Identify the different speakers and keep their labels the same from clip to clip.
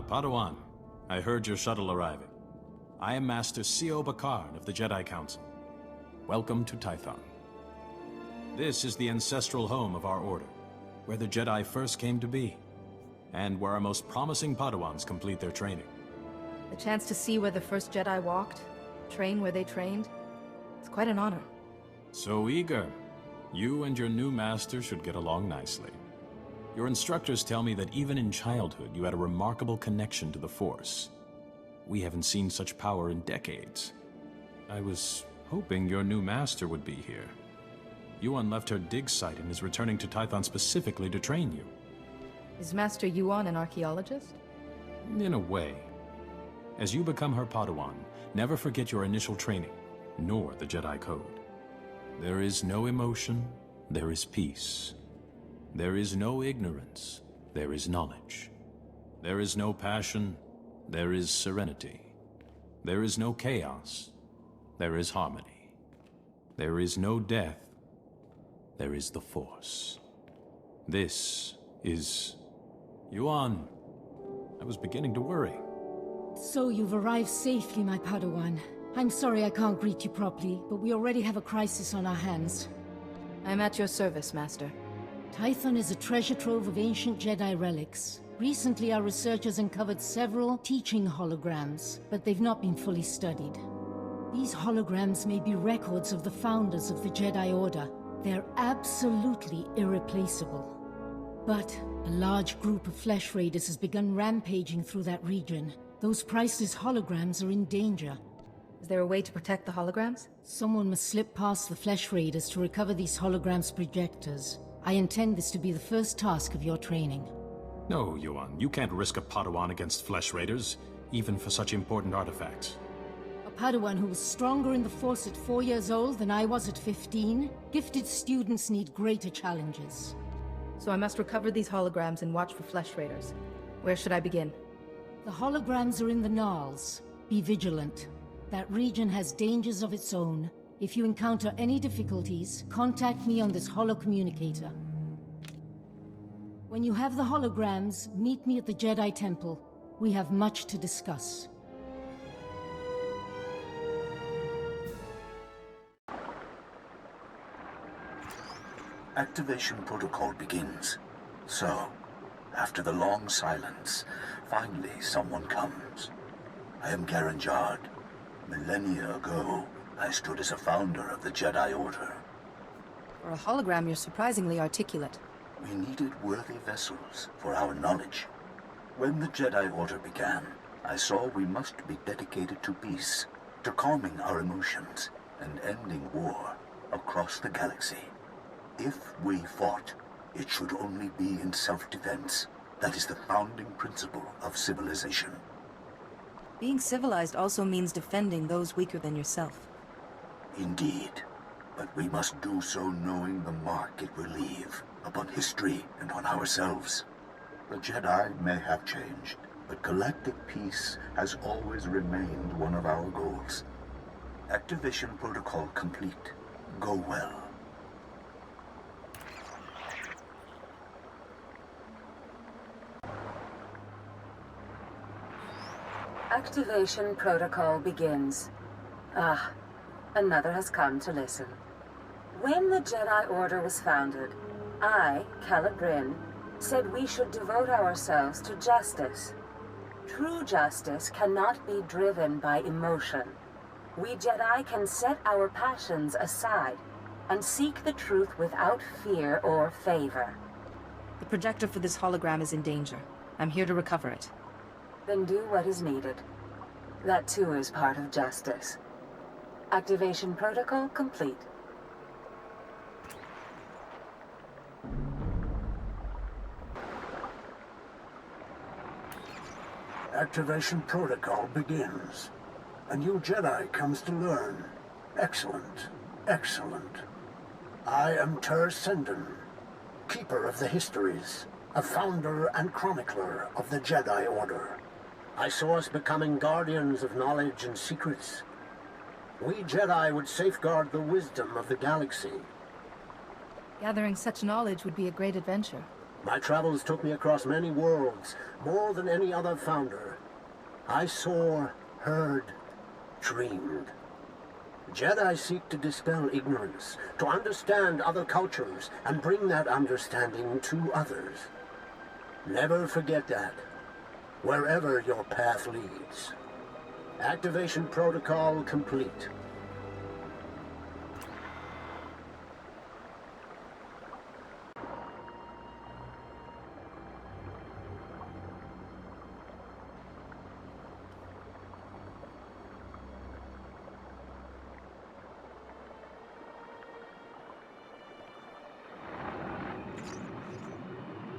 Speaker 1: Padawan. I heard your shuttle arriving. I am Master C.O. Bakard of the Jedi Council. Welcome to Tython. This is the ancestral home of our order, where the Jedi first came to be, and where our most promising Padawans complete their training.
Speaker 2: The chance to see where the first Jedi walked, train where they trained, it's quite an honor.
Speaker 1: So eager. You and your new master should get along nicely. Your instructors tell me that even in childhood you had a remarkable connection to the Force. We haven't seen such power in decades. I was hoping your new master would be here. Yuan left her dig site and is returning to Tython specifically to train you.
Speaker 2: Is Master Yuan an archaeologist?
Speaker 1: In a way. As you become her Padawan, never forget your initial training, nor the Jedi Code. There is no emotion, there is peace. There is no ignorance, there is knowledge. There is no passion, there is serenity. There is no chaos, there is harmony. There is no death, there is the Force. This is... Yuan, I was beginning to worry.
Speaker 3: So you've arrived safely, my Padawan. I'm sorry I can't greet you properly, but we already have a crisis on our hands.
Speaker 2: I'm at your service, Master.
Speaker 3: Tython is a treasure trove of ancient Jedi relics. Recently, our researchers uncovered several teaching holograms, but they've not been fully studied. These holograms may be records of the founders of the Jedi Order. They're absolutely irreplaceable. But a large group of flesh raiders has begun rampaging through that region. Those priceless holograms are in danger.
Speaker 2: Is there a way to protect the holograms?
Speaker 3: Someone must slip past the flesh raiders to recover these holograms' projectors. I intend this to be the first task of your training.
Speaker 1: No, Yuan, you can't risk a Padawan against flesh raiders, even for such important artifacts.
Speaker 3: A Padawan who was stronger in the Force at 4 years old than I was at 15? Gifted students need greater challenges.
Speaker 2: So I must recover these holograms and watch for flesh raiders. Where should I begin?
Speaker 3: The holograms are in the Gnarls. Be vigilant. That region has dangers of its own. If you encounter any difficulties, contact me on this holocommunicator. When you have the holograms, meet me at the Jedi Temple. We have much to discuss.
Speaker 4: Activation protocol begins. So, after the long silence, finally someone comes. I am Garanjard. Millennia ago, I stood as a founder of the Jedi Order.
Speaker 2: For a hologram, you're surprisingly articulate.
Speaker 4: We needed worthy vessels for our knowledge. When the Jedi Order began, I saw we must be dedicated to peace, to calming our emotions, and ending war across the galaxy. If we fought, it should only be in self-defense. That is the founding principle of civilization.
Speaker 2: Being civilized also means defending those weaker than yourself.
Speaker 4: Indeed. But we must do so knowing the mark it will leave upon history and on ourselves. The Jedi may have changed, but galactic peace has always remained one of our goals. Activation protocol complete. Go well.
Speaker 5: Activation protocol begins. Ah, another has come to listen. When the Jedi Order was founded, I, Cowled, said we should devote ourselves to justice. True justice cannot be driven by emotion. We Jedi can set our passions aside and seek the truth without fear or favor.
Speaker 2: The projector for this hologram is in danger. I'm here to recover it.
Speaker 5: Then do what is needed. That too is part of justice. Activation protocol complete.
Speaker 6: Activation protocol begins. A new Jedi comes to learn. Excellent. Excellent. I am Ter Senden, Keeper of the Histories, a founder and chronicler of the Jedi Order. I saw us becoming guardians of knowledge and secrets. We Jedi would safeguard the wisdom of the galaxy.
Speaker 2: Gathering such knowledge would be a great adventure.
Speaker 6: My travels took me across many worlds, more than any other founder. I saw, heard, dreamed. Jedi seek to dispel ignorance, to understand other cultures, and bring that understanding to others. Never forget that, wherever your path leads. Activation protocol complete.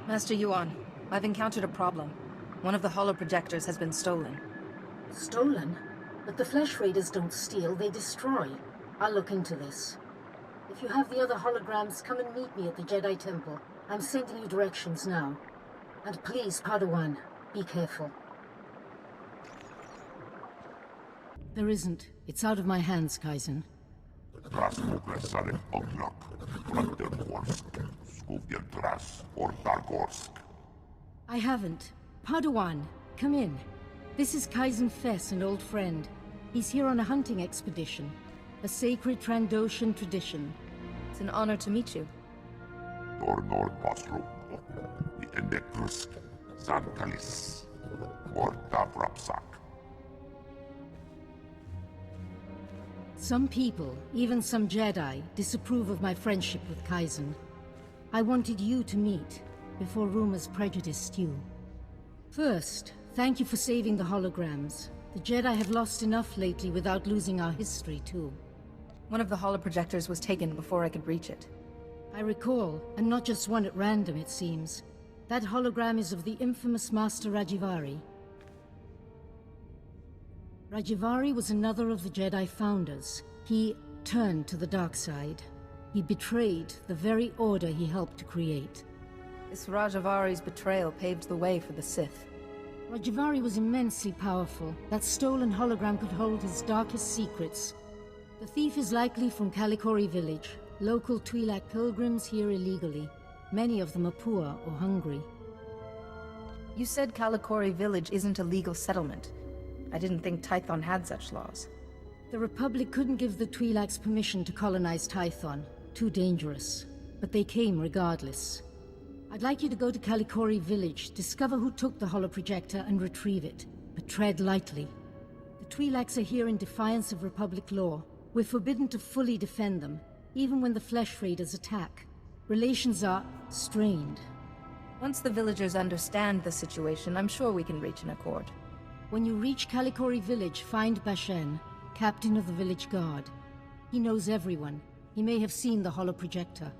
Speaker 2: Master Yuan, I've encountered a problem. One of the holoprojectors has been stolen.
Speaker 3: Stolen? But the Flesh Raiders don't steal, they destroy. I'll look into this. If you have the other holograms, come and meet me at the Jedi Temple. I'm sending you directions now. And please, Padawan, be careful. There isn't. It's out of my hands, Kaizen. I haven't. Padawan, come in. This is Kaizen Fess, an old friend. He's here on a hunting expedition. A sacred Trandoshan tradition.
Speaker 2: It's an honor to meet you.
Speaker 3: Some people, even some Jedi, disapprove of my friendship with Kaizen. I wanted you to meet, before rumors prejudiced you. First, thank you for saving the holograms. The Jedi have lost enough lately without losing our history, too.
Speaker 2: One of the holoprojectors was taken before I could reach it.
Speaker 3: I recall, and not just one at random, it seems. That hologram is of the infamous Master Rajivari. Rajivari was another of the Jedi founders. He turned to the dark side. He betrayed the very order he helped to create.
Speaker 2: This Rajavari's betrayal paved the way for the Sith.
Speaker 3: Rajivari was immensely powerful. That stolen hologram could hold his darkest secrets. The thief is likely from Kalikori village. Local Twi'lek pilgrims here illegally. Many of them are poor or hungry.
Speaker 2: You said Kalikori village isn't a legal settlement. I didn't think Tython had such laws.
Speaker 3: The Republic couldn't give the Twi'leks permission to colonize Tython. Too dangerous. But they came regardless. I'd like you to go to Kalikori village, discover who took the holoprojector and retrieve it. But tread lightly. The Twi'leks are here in defiance of Republic law. We're forbidden to fully defend them, even when the Flesh Raiders attack. Relations are strained.
Speaker 2: Once the villagers understand the situation, I'm sure we can reach an accord.
Speaker 3: When you reach Kalikori village, find Bashen, captain of the village guard. He knows everyone. He may have seen the holoprojector.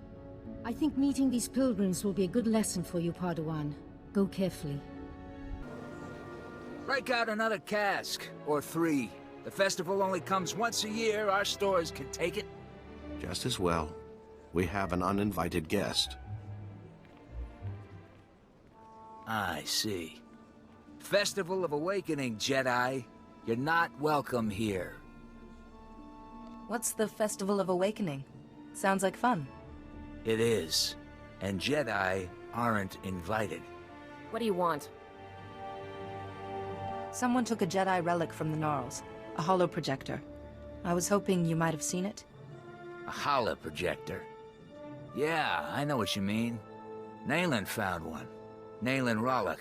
Speaker 3: I think meeting these pilgrims will be a good lesson for you, Padawan. Go carefully.
Speaker 7: Break out another cask, or 3. The festival only comes once a year, our stores can take it.
Speaker 8: Just as well. We have an uninvited guest.
Speaker 7: I see. Festival of Awakening, Jedi. You're not welcome here.
Speaker 2: What's the Festival of Awakening? Sounds like fun.
Speaker 7: It is. And Jedi aren't invited.
Speaker 9: What do you want?
Speaker 2: Someone took a Jedi relic from the Gnarls. A holoprojector. I was hoping you might have seen it.
Speaker 7: A holoprojector? Yeah, I know what you mean. Nayland found one. Nayland Rollock.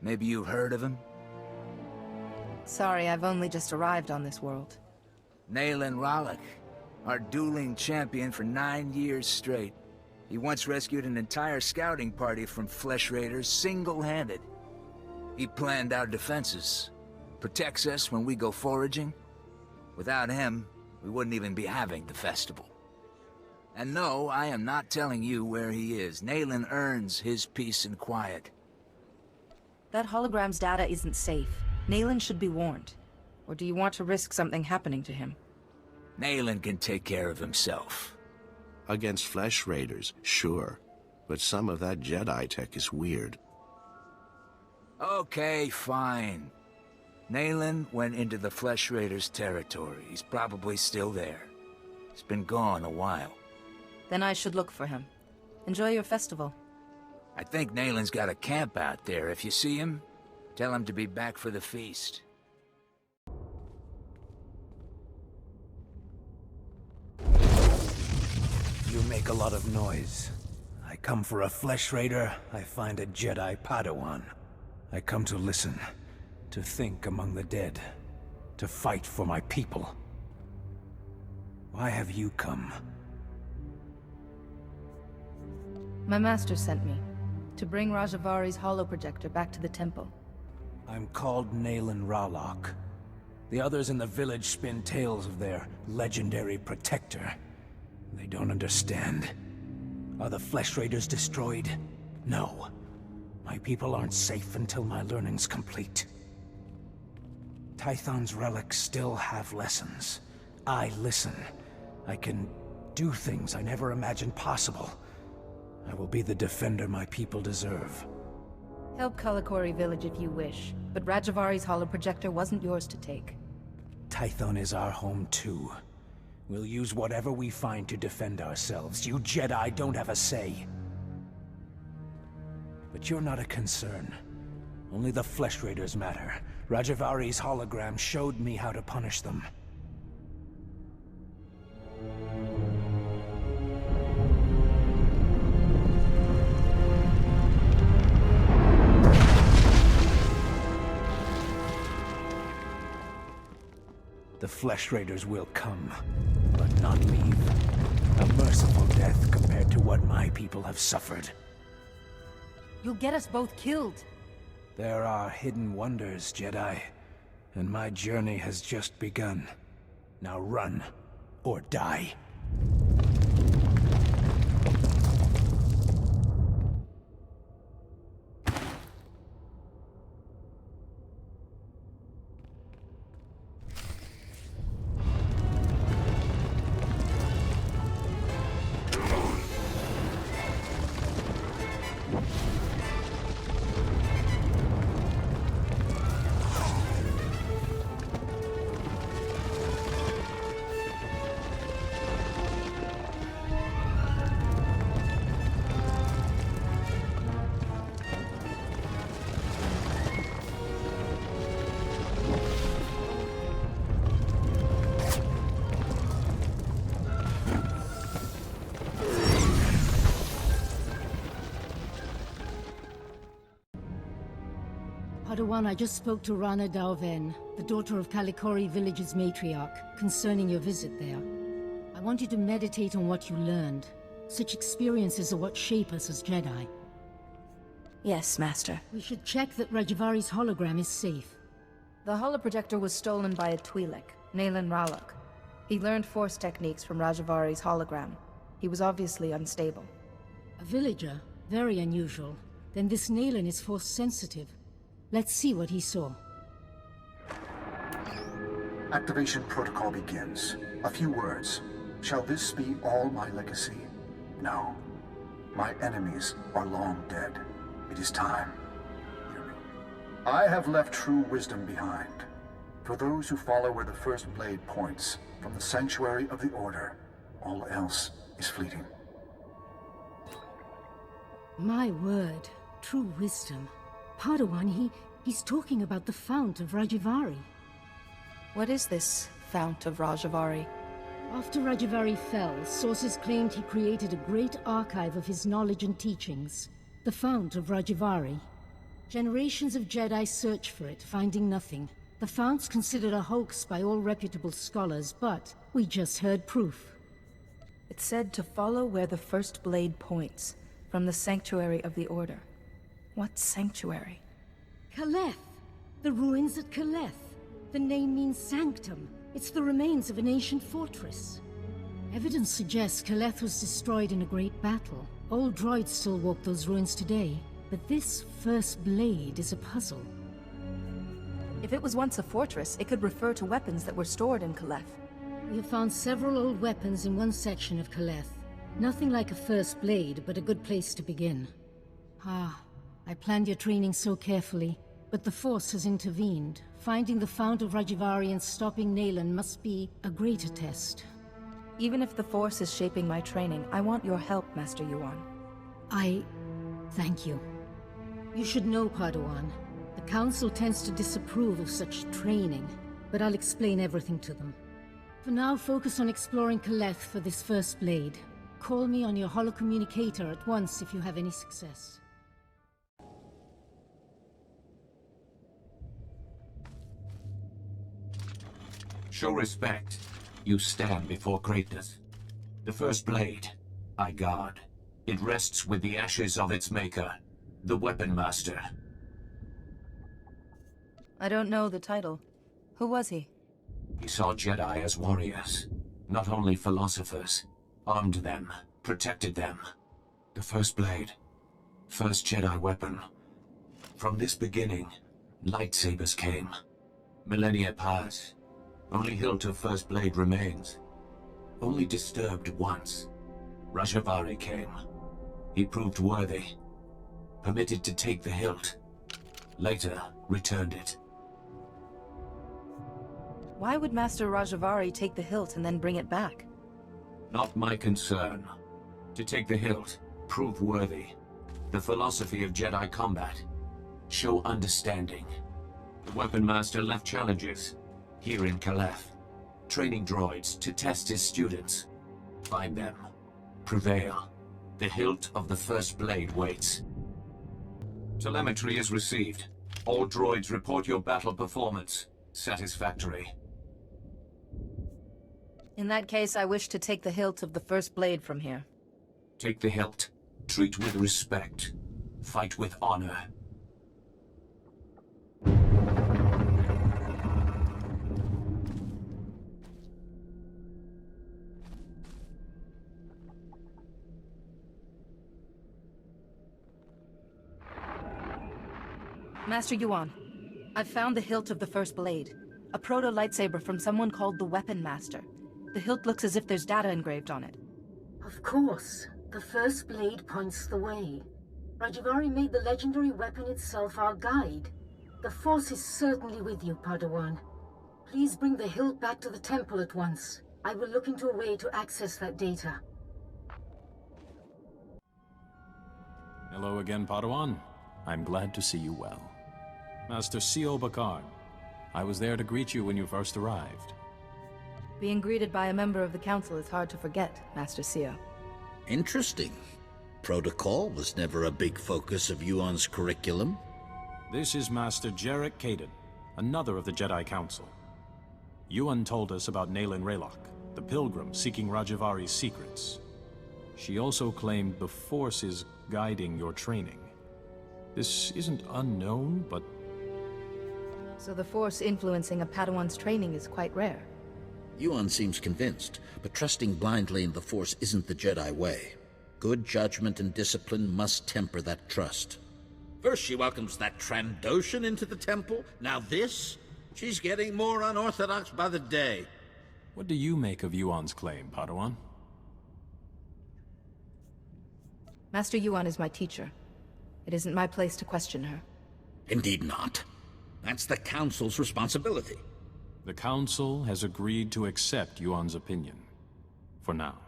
Speaker 7: Maybe you've heard of him?
Speaker 2: Sorry, I've only just arrived on this world.
Speaker 7: Nayland Rollock. Our dueling champion for 9 years straight. He once rescued an entire scouting party from Flesh Raiders single-handed. He planned our defenses. Protects us when we go foraging. Without him, we wouldn't even be having the festival. And no, I am not telling you where he is. Nayland earns his peace and quiet.
Speaker 2: That hologram's data isn't safe. Nayland should be warned. Or do you want to risk something happening to him?
Speaker 7: Nayland can take care of himself.
Speaker 8: Against Flesh Raiders, sure. But some of that Jedi tech is weird.
Speaker 7: Okay, fine. Nayland went into the Flesh Raiders' territory. He's probably still there. He's been gone a while.
Speaker 2: Then I should look for him. Enjoy your festival.
Speaker 7: I think Naelin's got a camp out there. If you see him, tell him to be back for the feast.
Speaker 9: You make a lot of noise. I come for a flesh raider, I find a Jedi Padawan. I come to listen, to think among the dead, to fight for my people. Why have you come?
Speaker 2: My master sent me to bring Rajavari's holoprojector back to the temple.
Speaker 9: I'm called Naelin Ralok. The others in the village spin tales of their legendary protector. They don't understand. Are the Flesh Raiders destroyed? No. My people aren't safe until my learning's complete. Tython's relics still have lessons. I listen. I can do things I never imagined possible. I will be the defender my people deserve.
Speaker 2: Help Kalikori village if you wish, but Rajavari's holoprojector wasn't yours to take.
Speaker 9: Tython is our home too. We'll use whatever we find to defend ourselves. You Jedi don't have a say. But you're not a concern. Only the Flesh Raiders matter. Rajavari's hologram showed me how to punish them. The Flesh Raiders will come, but not leave. A merciful death compared to what my people have suffered.
Speaker 2: You'll get us both killed.
Speaker 9: There are hidden wonders, Jedi, and my journey has just begun. Now run, or die.
Speaker 3: Padawan, I just spoke to Rana Dalven, the daughter of Kalikori village's matriarch, concerning your visit there. I want you to meditate on what you learned. Such experiences are what shape us as Jedi.
Speaker 2: Yes, Master.
Speaker 3: We should check that Rajavari's hologram is safe.
Speaker 2: The holoprojector was stolen by a Twi'lek, Naelin Ralok. He learned Force techniques from Rajavari's hologram. He was obviously unstable.
Speaker 3: A villager? Very unusual. Then this Naelin is Force sensitive. Let's see what he saw.
Speaker 4: Activation protocol begins. A few words. Shall this be all my legacy? No. My enemies are long dead. It is time. Hear me. I have left true wisdom behind. For those who follow where the first blade points, from the sanctuary of the Order, all else is fleeting.
Speaker 3: My word. True wisdom. Padawan, he's talking about the Fount of Rajavari.
Speaker 2: What is this Fount of Rajavari?
Speaker 3: After Rajavari fell, sources claimed he created a great archive of his knowledge and teachings. The Fount of Rajavari. Generations of Jedi search for it, finding nothing. The Fount's considered a hoax by all reputable scholars, but we just heard proof.
Speaker 2: It said to follow where the first blade points, from the sanctuary of the Order. What sanctuary?
Speaker 3: Kaleth! The ruins at Kaleth. The name means sanctum. It's the remains of an ancient fortress. Evidence suggests Kaleth was destroyed in a great battle. Old droids still walk those ruins today. But this first blade is a puzzle.
Speaker 2: If it was once a fortress, it could refer to weapons that were stored in Kaleth.
Speaker 3: We have found several old weapons in one section of Kaleth. Nothing like a first blade, but a good place to begin. I planned your training so carefully, but the Force has intervened. Finding the Fount of Rajavari and stopping Naelin must be a greater test.
Speaker 2: Even if the Force is shaping my training, I want your help, Master Yuan.
Speaker 3: I Thank you. You should know, Padawan. The Council tends to disapprove of such training, but I'll explain everything to them. For now, focus on exploring Caleth for this first blade. Call me on your holocommunicator at once if you have any success.
Speaker 10: Show respect. You stand before greatness. The first blade, I guard. It rests with the ashes of its maker, the Weapon Master.
Speaker 2: I don't know the title. Who was he?
Speaker 10: He saw Jedi as warriors, not only philosophers. Armed them, protected them. The first blade, first Jedi weapon. From this beginning, lightsabers came. Millennia pass. Only hilt of first blade remains. Only disturbed once. Rajavary came. He proved worthy. Permitted to take the hilt. Later, returned it.
Speaker 2: Why would Master Rajavary take the hilt and then bring it back?
Speaker 10: Not my concern. To take the hilt, prove worthy. The philosophy of Jedi combat. Show understanding. The Weapon Master left challenges. Here in Caleth. Training droids to test his students. Find them. Prevail. The hilt of the first blade waits. Telemetry is received. All droids report your battle performance. Satisfactory.
Speaker 2: In that case, I wish to take the hilt of the first blade from here.
Speaker 10: Take the hilt. Treat with respect. Fight with honor.
Speaker 2: Master Yuan, I've found the hilt of the first blade. A proto-lightsaber from someone called the Weapon Master. The hilt looks as if there's data engraved on it.
Speaker 3: Of course. The first blade points the way. Rajavary made the legendary weapon itself our guide. The Force is certainly with you, Padawan. Please bring the hilt back to the temple at once. I will look into a way to access that data.
Speaker 1: Hello again, Padawan. I'm glad to see you well. Master C.O. Bakar, I was there to greet you when you first arrived.
Speaker 2: Being greeted by a member of the Council is hard to forget, Master Sia.
Speaker 11: Interesting. Protocol was never a big focus of Yuan's curriculum.
Speaker 1: This is Master Jarek Kaden, another of the Jedi Council. Yuan told us about Nayland Raylock, the pilgrim seeking Rajavari's secrets. She also claimed the Force is guiding your training. This isn't unknown, but...
Speaker 2: So the Force influencing a Padawan's training is quite rare.
Speaker 11: Yuan seems convinced, but trusting blindly in the Force isn't the Jedi way. Good judgment and discipline must temper that trust. First she welcomes that Trandoshan into the temple, now this? She's getting more unorthodox by the day.
Speaker 1: What do you make of Yuan's claim, Padawan?
Speaker 2: Master Yuan is my teacher. It isn't my place to question her.
Speaker 11: Indeed not. That's the Council's responsibility.
Speaker 1: The Council has agreed to accept Yuan's opinion. For now.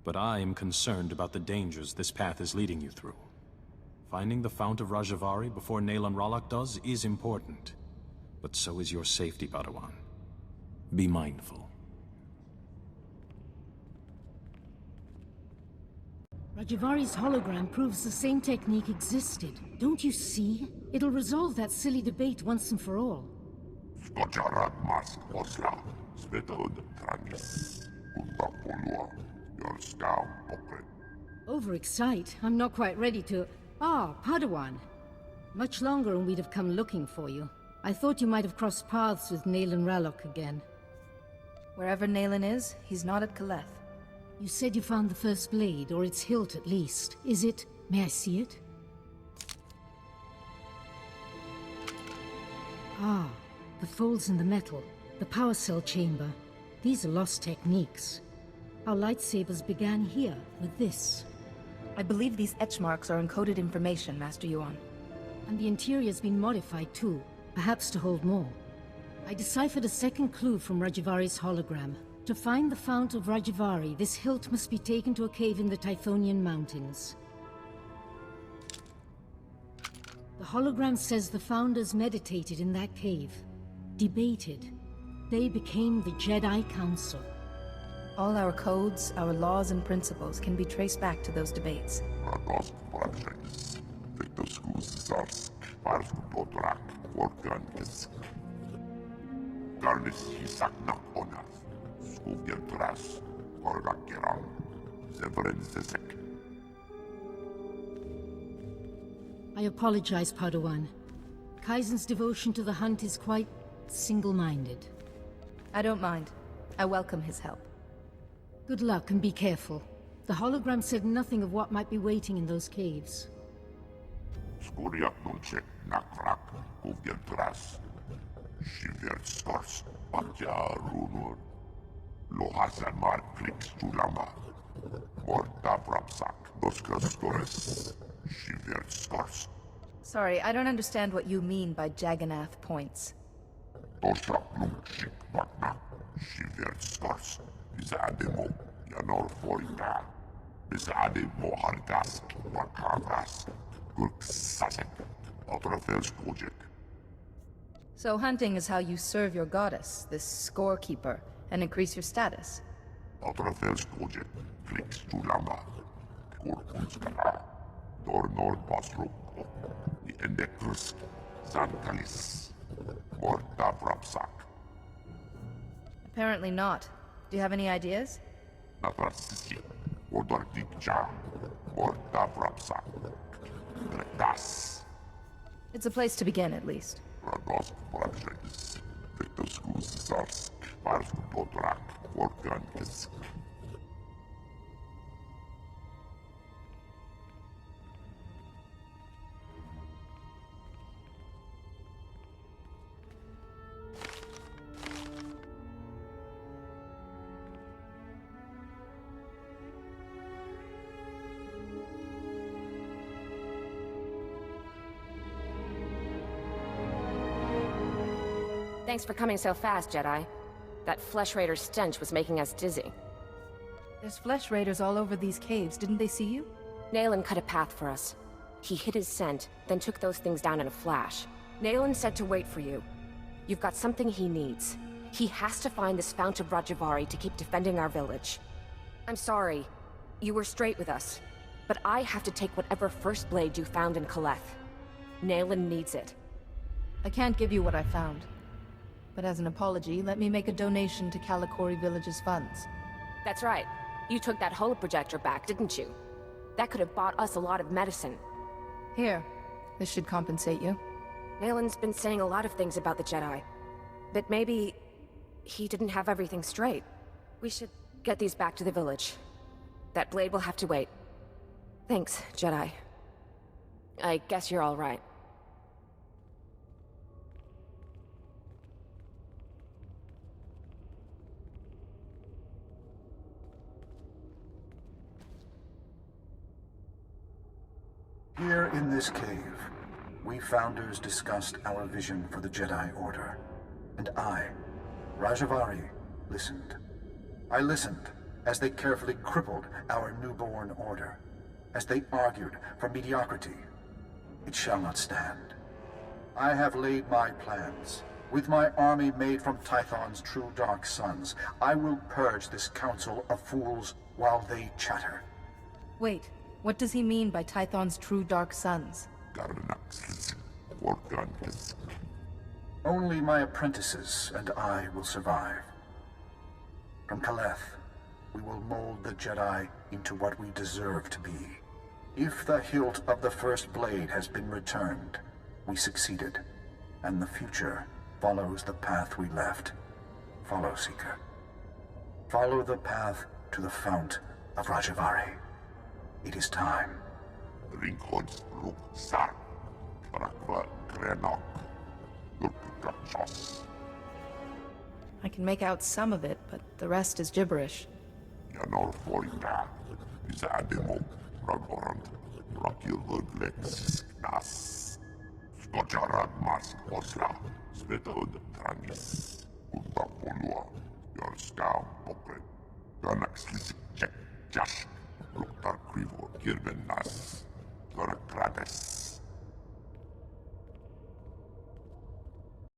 Speaker 1: But I am concerned about the dangers this path is leading you through. Finding the Fount of Rajavary before Nayland Raylock does is important. But so is your safety, Padawan. Be mindful.
Speaker 3: Rajavari's hologram proves the same technique existed. Don't you see? It'll resolve that silly debate once and for all. Overexcite? I'm not quite ready to... Ah, Padawan. Much longer and we'd have come looking for you. I thought you might have crossed paths with Nayland Raylock again.
Speaker 2: Wherever Nayland is, he's not at Caleth.
Speaker 3: You said you found the first blade, or its hilt at least. Is it... May I see it? Ah, the folds in the metal. The power cell chamber. These are lost techniques. Our lightsabers began here, with this.
Speaker 2: I believe these etch marks are encoded information, Master Yuan.
Speaker 3: And the interior's been modified too, perhaps to hold more. I deciphered a second clue from Rajavari's hologram. To find the Fount of Rajavary, this hilt must be taken to a cave in the Tythonian mountains. The hologram says the Founders meditated in that cave. Debated. They became the Jedi Council.
Speaker 2: All our codes, our laws and principles can be traced back to those debates.
Speaker 3: I apologize, Padawan. Kaizen's devotion to the hunt is quite single-minded.
Speaker 2: I don't mind. I welcome his help.
Speaker 3: Good luck and be careful. The hologram said nothing of what might be waiting in those caves.
Speaker 2: Sorry, I don't understand what you mean by Jagannath points. So hunting is how you serve your goddess, this scorekeeper, and increase your status. Apparently not. Do you have any ideas? It's a place to begin, at least.
Speaker 12: Thanks for coming so fast, Jedi. That Flesh Raider stench was making us dizzy.
Speaker 2: There's Flesh Raiders all over these caves. Didn't they see you?
Speaker 12: Naylan cut a path for us. He hid his scent, then took those things down in a flash. Naylan said to wait for you. You've got something he needs. He has to find this Fount of Rajavari to keep defending our village. I'm sorry. You were straight with us. But I have to take whatever First Blade you found in Kaleth. Naylan needs it.
Speaker 2: I can't give you what I found. But as an apology, let me make a donation to Kalikori Village's funds.
Speaker 12: That's right. You took that holoprojector back, didn't you? That could have bought us a lot of medicine.
Speaker 2: Here. This should compensate you.
Speaker 12: Naylan's been saying a lot of things about the Jedi. But maybe he didn't have everything straight. We should get these back to the village. That blade will have to wait. Thanks, Jedi. I guess you're all right.
Speaker 4: Here in this cave, we Founders discussed our vision for the Jedi Order. And I, Rajavari, listened. I listened as they carefully crippled our newborn order, as they argued for mediocrity. It shall not stand. I have laid my plans. With my army made from Tython's true dark sons, I will purge this council of fools while they chatter.
Speaker 2: Wait. What does he mean by Tython's true dark sons?
Speaker 4: Only my apprentices and I will survive. From Kaleth, we will mold the Jedi into what we deserve to be. If the hilt of the First Blade has been returned, we succeeded, and the future follows the path we left. Follow, Seeker. Follow the path to the Fount of Rajavari. It is time.
Speaker 2: I can make out some of it, but the rest is gibberish.